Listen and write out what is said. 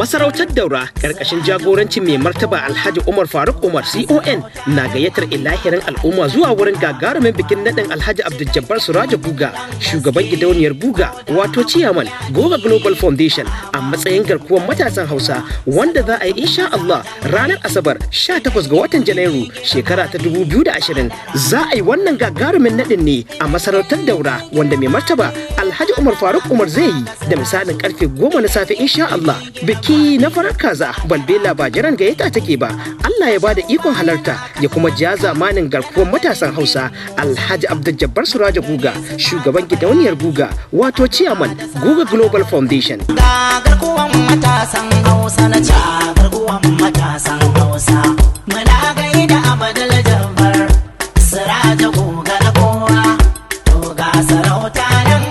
Masarautar Daura karkashin jagorancin mai martaba Alhaji Umar Faruk Umar CON na gayyatar ilahirin al'umma zuwa wurin gagarumin bikin nadin Alhaji Abduljabbar Surajo Guga, shugaban gidauniyar Guga wato Chairman Guga Global Foundation a matsayin garkuwan matasan Hausa, wanda za a yi insha Allah ranar Asabar 18 ga watan Janairu shekara ta 2020. Za a yi wannan gagarumin nadin ne a masarautar Daura, wanda mai martaba Alhaji Umar Faruk Umar zai yi da misalin karfe 10 na safe insha Allah. Biki na farar kaza balbela ba jiran gayyata take ba. Allah ya bada ikon halarta ya kuma ja zamanin garkuwan matasan Hausa Alhaji Abduljabbar Surajo Guga, shugaban gidauniyar Guga wato Chairman Guga Global Foundation. Garkuwan matasan Hausa na garkuwan matasan Hausa muna gaida Abduljabbar Surajo Guga na kowa to ga sarauta nan